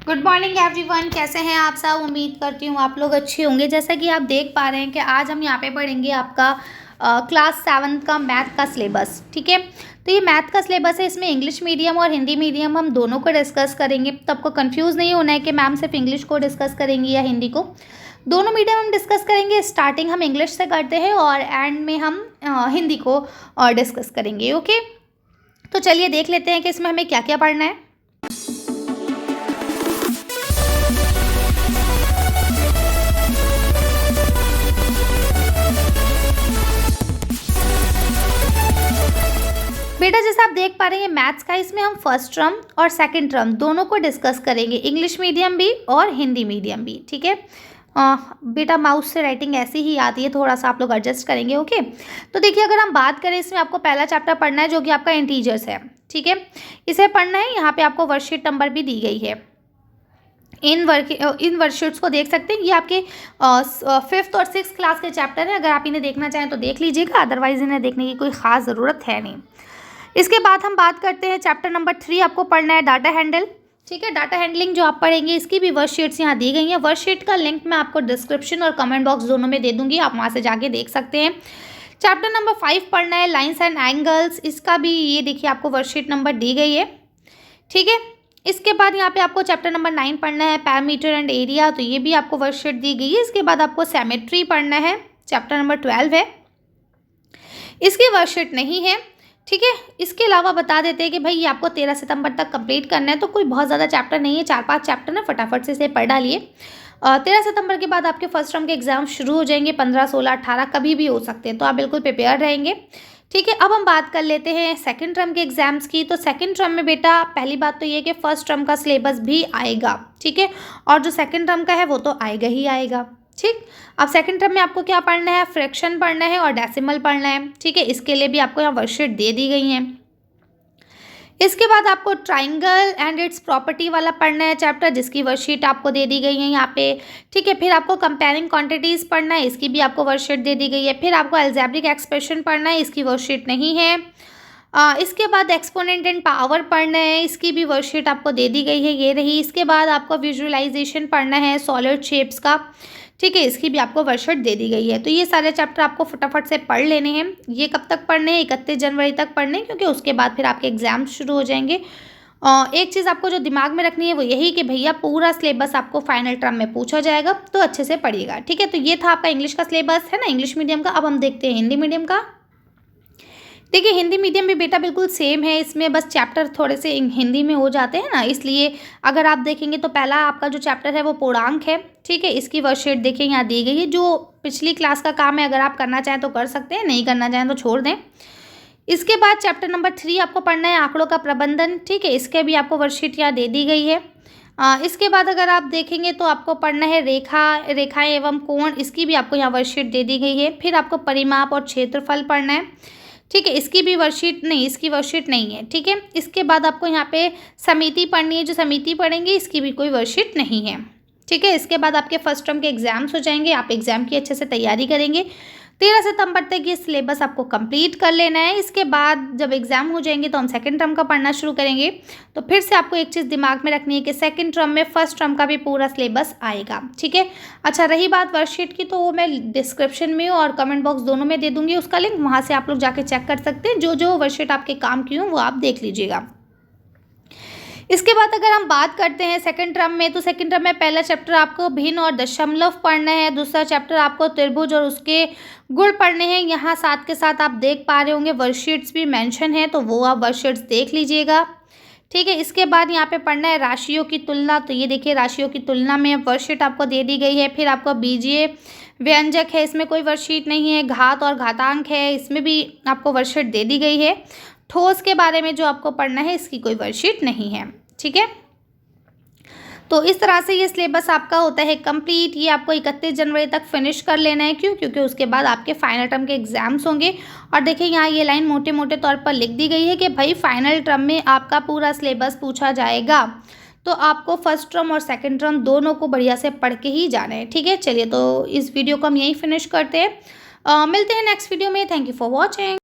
Good morning everyone, कैसे हैं आप सब। उम्मीद करती हूँ आप लोग अच्छे होंगे। जैसा कि आप देख पा रहे हैं कि आज हम यहाँ पे पढ़ेंगे आपका क्लास 7 का मैथ का सिलेबस। ठीक है, तो ये मैथ का सिलेबस है, इसमें इंग्लिश मीडियम और हिंदी मीडियम हम दोनों को डिस्कस करेंगे। तो आपको कंफ्यूज नहीं होना है कि मैम सिर्फ इंग्लिश को डिस्कस करेंगी या हिंदी को। दोनों मीडियम हम डिस्कस करेंगे। स्टार्टिंग हम इंग्लिश से करते हैं और एंड में हम हिंदी को डिस्कस करेंगे। ओके, तो चलिए देख लेते हैं कि इसमें हमें क्या क्या पढ़ना है। बेटा जैसे आप देख पा रहे हैं मैथ्स का, इसमें हम फर्स्ट टर्म और सेकंड टर्म दोनों को डिस्कस करेंगे, इंग्लिश मीडियम भी और हिंदी मीडियम भी। ठीक है, बेटा माउस से राइटिंग ऐसी ही आती है, थोड़ा सा आप लोग एडजस्ट करेंगे। ओके, तो देखिए अगर हम बात करें, इसमें आपको पहला चैप्टर पढ़ना है जो कि आपका इंटीजर्स है। ठीक है, इसे पढ़ना है। यहाँ पे आपको वर्कशीट नंबर भी दी गई है। इन वर्कशीट्स को देख सकते हैं, ये आपके 5th और 6th क्लास के चैप्टर हैं। अगर आप इन्हें देखना चाहें तो देख लीजिएगा, अदरवाइज इन्हें देखने की कोई ख़ास ज़रूरत है नहीं। इसके बाद हम बात करते हैं चैप्टर नंबर 3, आपको पढ़ना है डाटा हैंडल। ठीक है, डाटा हैंडलिंग जो आप पढ़ेंगे, इसकी भी वर्कशीट्स यहाँ दी गई हैं। वर्कशीट का लिंक मैं आपको डिस्क्रिप्शन और कमेंट बॉक्स दोनों में दे दूंगी, आप वहाँ से जाके देख सकते हैं। चैप्टर नंबर 5 पढ़ना है लाइन्स एंड एंगल्स, इसका भी ये देखिए आपको वर्कशीट नंबर दी गई है। ठीक है, इसके बाद यहाँ पे आपको चैप्टर नंबर 9 पढ़ना है पैरामीटर एंड एरिया, तो ये भी आपको वर्कशीट दी गई है। इसके बाद आपको सिमेट्री पढ़ना है, चैप्टर नंबर 12 है, इसकी वर्कशीट नहीं है। ठीक है, इसके अलावा बता देते हैं कि भाई ये आपको 13 सितंबर तक कंप्लीट करना है, तो कोई बहुत ज़्यादा चैप्टर नहीं है, 4-5 चैप्टर ना, फटाफट से इसे पढ़ डालिए। 13 सितंबर के बाद आपके फर्स्ट टर्म के एग्जाम शुरू हो जाएंगे, 15, 16, 18 कभी भी हो सकते हैं, तो आप बिल्कुल प्रिपेयर रहेंगे। ठीक है, अब हम बात कर लेते हैं सेकंड टर्म के एग्जाम्स की। तो सेकंड टर्म में बेटा पहली बात तो ये कि फर्स्ट टर्म का सिलेबस भी आएगा। ठीक है, और जो सेकंड टर्म का है वो तो आएगा ही आएगा। ठीक, अब सेकंड टर्म में आपको क्या पढ़ना है, फ्रैक्शन पढ़ना है और डेसिमल पढ़ना है। ठीक है, इसके लिए भी आपको यहाँ वर्कशीट दे दी गई हैं। इसके बाद आपको ट्राइंगल एंड इट्स प्रॉपर्टी वाला पढ़ना है चैप्टर, जिसकी वर्कशीट आपको दे दी गई है यहाँ पे। ठीक है, फिर आपको कंपेयरिंग क्वांटिटीज़ पढ़ना है, इसकी भी आपको वर्कशीट दे दी गई है। फिर आपको अलजेब्रिक एक्सप्रेशन पढ़ना है, इसकी वर्कशीट नहीं है। इसके बाद एक्सपोनेंट एंड पावर पढ़ना है, इसकी भी वर्कशीट आपको दे दी गई है, ये रही। इसके बाद आपको विजुअलाइजेशन पढ़ना है सॉलिड शेप्स का। ठीक है, इसकी भी आपको वर्कशीट दे दी गई है। तो ये सारे चैप्टर आपको फटाफट से पढ़ लेने हैं। ये कब तक पढ़ने हैं, 31 जनवरी तक पढ़ने हैं, क्योंकि उसके बाद फिर आपके एग्जाम शुरू हो जाएंगे। एक चीज़ आपको जो दिमाग में रखनी है वो यही कि भैया पूरा सिलेबस आपको फाइनल टर्म में पूछा जाएगा, तो अच्छे से पढ़िएगा। ठीक है, तो ये था आपका इंग्लिश का सिलेबस है ना, इंग्लिश मीडियम का। अब हम देखते हैं हिंदी मीडियम का। देखिए हिंदी मीडियम भी बेटा बिल्कुल सेम है, इसमें बस चैप्टर थोड़े से हिंदी में हो जाते हैं ना, इसलिए अगर आप देखेंगे तो पहला आपका जो चैप्टर है वो पूर्णांक है। ठीक है, इसकी वर्कशीट देखिए यहाँ दी गई है। जो पिछली क्लास का काम है, अगर आप करना चाहें तो कर सकते हैं, नहीं करना चाहें तो छोड़ दें। इसके बाद चैप्टर नंबर 3 आपको पढ़ना है आंकड़ों का प्रबंधन। ठीक है, इसके भी आपको वर्कशीट यहाँ दे दी गई है। इसके बाद अगर आप देखेंगे तो आपको पढ़ना है रेखाएँ एवं कोण, इसकी भी आपको यहाँ वर्कशीट दे दी गई है। फिर आपको परिमाप और क्षेत्रफल पढ़ना है। ठीक है, इसकी भी वर्कशीट नहीं, इसकी वर्कशीट नहीं है। ठीक है, इसके बाद आपको यहाँ पे समिति पढ़नी है, जो समिति पढ़ेंगे इसकी भी कोई वर्कशीट नहीं है। ठीक है, इसके बाद आपके फर्स्ट टर्म के एग्जाम्स हो जाएंगे, आप एग्जाम की अच्छे से तैयारी करेंगे। 13 सितंबर तक ये सिलेबस आपको कंप्लीट कर लेना है। इसके बाद जब एग्जाम हो जाएंगे तो हम सेकंड टर्म का पढ़ना शुरू करेंगे। तो फिर से आपको एक चीज़ दिमाग में रखनी है कि सेकंड टर्म में फर्स्ट टर्म का भी पूरा सिलेबस आएगा। ठीक है, अच्छा रही बात वर्कशीट की, तो वो मैं डिस्क्रिप्शन में और कमेंट बॉक्स दोनों में दे दूंगी उसका लिंक, वहाँ से आप लोग जाके चेक कर सकते हैं। जो जो वर्कशीट आपके काम की हो वो आप देख लीजिएगा। इसके बाद अगर हम बात करते हैं सेकंड टर्म में, तो सेकंड टर्म में पहला चैप्टर आपको भिन्न और दशमलव पढ़ना है। दूसरा चैप्टर आपको त्रिभुज और उसके गुण पढ़ने हैं। यहाँ साथ के साथ आप देख पा रहे होंगे वर्कशीट्स भी मेंशन है, तो वो आप वर्कशीट्स देख लीजिएगा। ठीक है, इसके बाद यहाँ पे पढ़ना है राशियों की तुलना। तो ये देखिए राशियों की तुलना में वर्कशीट आपको दे दी गई है। फिर आपको बीजीय व्यंजक है, इसमें कोई वर्कशीट नहीं है। घात और घातांक है, इसमें भी आपको वर्कशीट दे दी गई है। ठोस के बारे में जो आपको पढ़ना है, इसकी कोई वर्कशीट नहीं है। ठीक है, तो इस तरह से ये सिलेबस आपका होता है कंप्लीट। ये आपको 31 जनवरी तक फिनिश कर लेना है। क्यों? क्योंकि उसके बाद आपके फाइनल टर्म के एग्जाम्स होंगे। और देखिए यहाँ ये लाइन मोटे मोटे तौर पर लिख दी गई है कि भाई फाइनल टर्म में आपका पूरा सिलेबस पूछा जाएगा, तो आपको फर्स्ट टर्म और सेकंड टर्म दोनों को बढ़िया से पढ़ के ही जाना है। ठीक है, चलिए तो इस वीडियो को हम यहीं फिनिश करते हैं। मिलते हैं नेक्स्ट वीडियो में। Thank you for watching.